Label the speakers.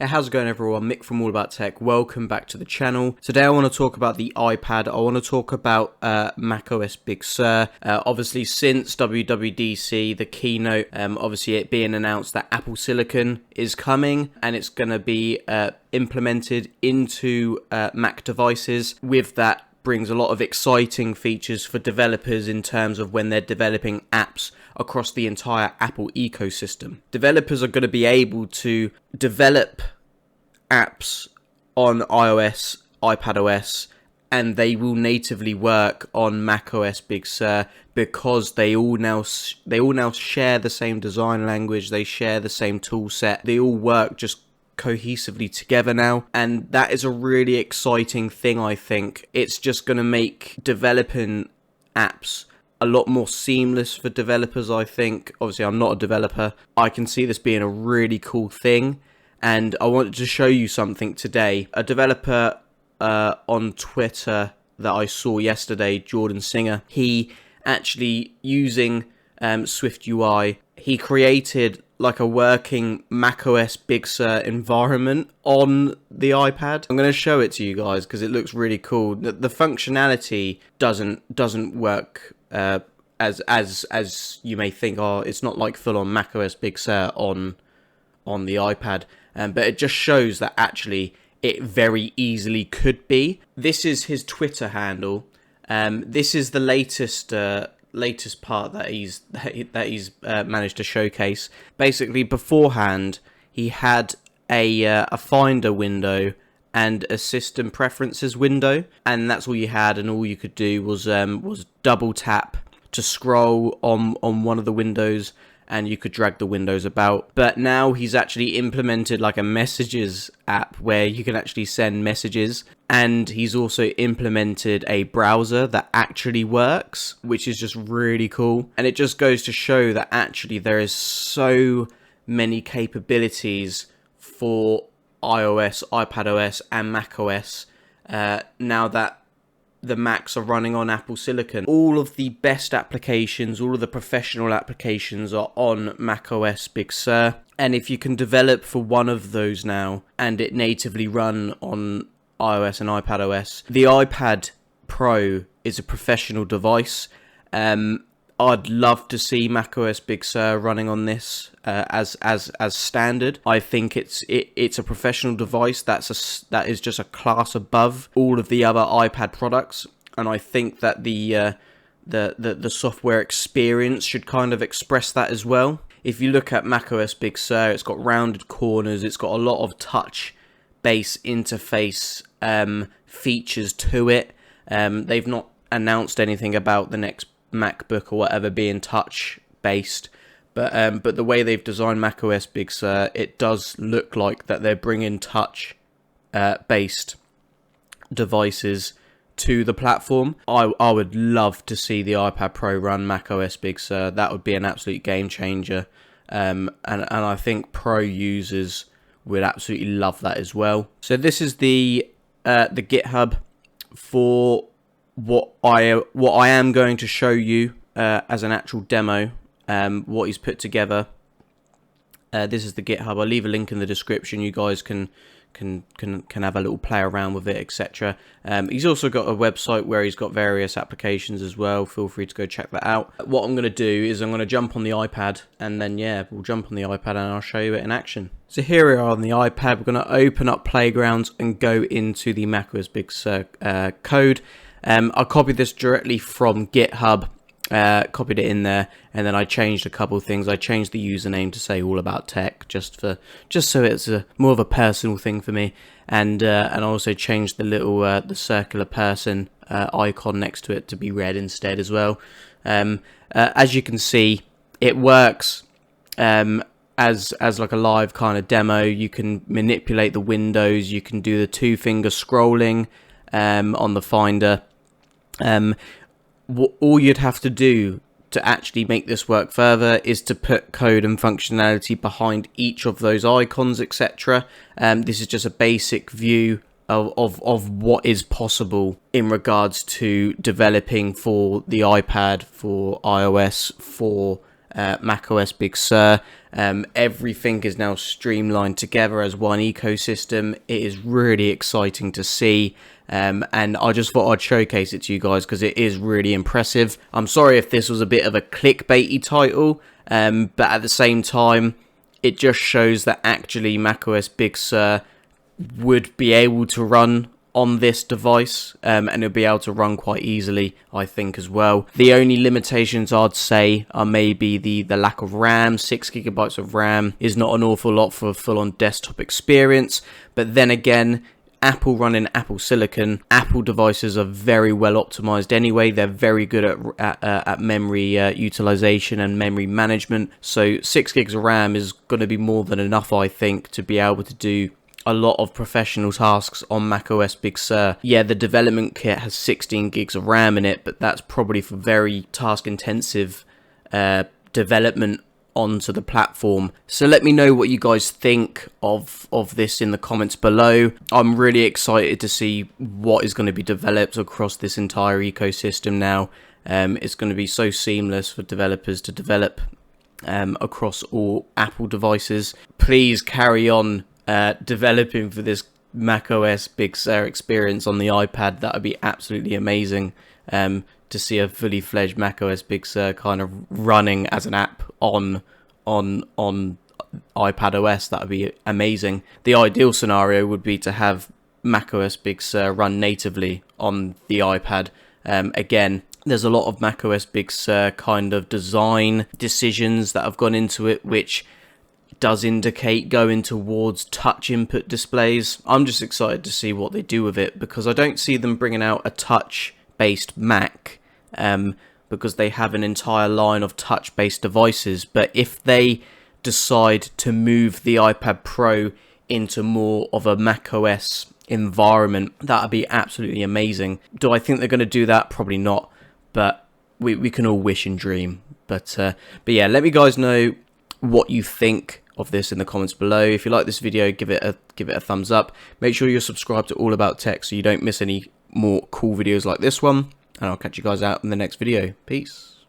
Speaker 1: Hey, how's it going everyone? Mick from All About Tech. Welcome back to the channel. Today I want to talk about the iPad. I want to talk about macOS Big Sur. Obviously since WWDC, the keynote, obviously it being announced that Apple Silicon is coming and it's going to be implemented into Mac devices. With that brings a lot of exciting features for developers in terms of when they're developing apps across the entire Apple ecosystem. Developers are going to be able to develop apps on iOS, iPadOS, and they will natively work on macOS Big Sur because they all now share the same design language, they share the same tool set, they all work just cohesively together now, and that is a really exciting thing. I think it's just going to make developing apps a lot more seamless for developers. I think, obviously I'm not a developer, I can see this being a really cool thing, and I wanted to show you something today. A developer on Twitter that I saw yesterday, Jordan Singer, he actually using Swift UI, he created like a working macOS Big Sur environment on the iPad. I'm going to show it to you guys because it looks really cool. The functionality doesn't work as you may think. Oh, it's not like full on macOS Big Sur on the iPad, but it just shows that actually it very easily could be. This is his Twitter handle. This is the latest part that he's managed to showcase. Basically, beforehand he had a Finder window and a System Preferences window, and that's all you had, and all you could do was double tap to scroll on one of the windows, and you could drag the windows about. But now he's actually implemented like a messages app where you can actually send messages, and he's also implemented a browser that actually works, which is just really cool. And it just goes to show that actually there is so many capabilities for iOS, iPadOS and macOS now that the Macs are running on Apple Silicon. All of the best applications, all of the professional applications are on macOS Big Sur. And if you can develop for one of those now and it natively run on iOS and iPadOS, the iPad Pro is a professional device. I'd love to see macOS Big Sur running on this as standard. I think it's a professional device that is just a class above all of the other iPad products, and I think that the software experience should kind of express that as well. If you look at macOS Big Sur, it's got rounded corners, it's got a lot of touch-based interface features to it. They've not announced anything about the next MacBook or whatever being touch based, but the way they've designed macOS Big Sur, it does look like that they're bringing touch based devices to the platform. I would love to see the iPad Pro run macOS Big Sur. That would be an absolute game changer, and I think Pro users would absolutely love that as well. So this is the GitHub for what I am going to show you as an actual demo, what he's put together. This is the GitHub. I'll leave a link in the description. You guys can have a little play around with it, etc. He's also got a website where he's got various applications as well. Feel free to go check that out. What I'm going to do is I'm going to jump on the iPad, and then we'll jump on the iPad and I'll show you it in action. So here we are on the iPad. We're going to open up Playgrounds and go into the macOS Big Sur code. I copied this directly from GitHub, copied it in there, and then I changed a couple of things. I changed the username to say All About Tech, just so it's more of a personal thing for me, and I also changed the little the circular person icon next to it to be red instead as well. As you can see, it works as like a live kind of demo. You can manipulate the windows, you can do the 2-finger scrolling on the Finder. All you'd have to do to actually make this work further is to put code and functionality behind each of those icons, etc. This is just a basic view of what is possible in regards to developing for the iPad, for iOS, for macOS Big Sur. Everything is now streamlined together as one ecosystem. It is really exciting to see. And I just thought I'd showcase it to you guys because it is really impressive. I'm sorry if this was a bit of a clickbaity title, but at the same time, it just shows that actually macOS Big Sur would be able to run on this device, and it'll be able to run quite easily, I think, as well. The only limitations I'd say are maybe the lack of RAM. 6 GB of RAM is not an awful lot for a full-on desktop experience, but then again, Apple running Apple Silicon, Apple devices are very well optimized anyway. They're very good at memory utilization and memory management. So 6 gigs of RAM is going to be more than enough, I think, to be able to do a lot of professional tasks on macOS Big Sur. Yeah, the development kit has 16 gigs of RAM in it, but that's probably for very task-intensive development onto the platform. So let me know what you guys think of this in the comments below. I'm really excited to see what is going to be developed across this entire ecosystem now. It's going to be so seamless for developers to develop across all Apple devices. Please carry on developing for this macOS Big Sur experience on the iPad. That would be absolutely amazing. To see a fully fledged macOS Big Sur kind of running as an app on iPadOS, that would be amazing. The ideal scenario would be to have macOS Big Sur run natively on the iPad. Again, there's a lot of macOS Big Sur kind of design decisions that have gone into it, which does indicate going towards touch input displays. I'm just excited to see what they do with it, because I don't see them bringing out a touch-based Mac, because they have an entire line of touch-based devices. But if they decide to move the iPad Pro into more of a macOS environment, that would be absolutely amazing. Do I think they're going to do that? Probably not, but we can all wish and dream. But yeah, let me guys know what you think of this in the comments below. If you like this video, give it a thumbs up. Make sure you're subscribed to All About Tech so you don't miss any more cool videos like this one. And I'll catch you guys out in the next video. Peace.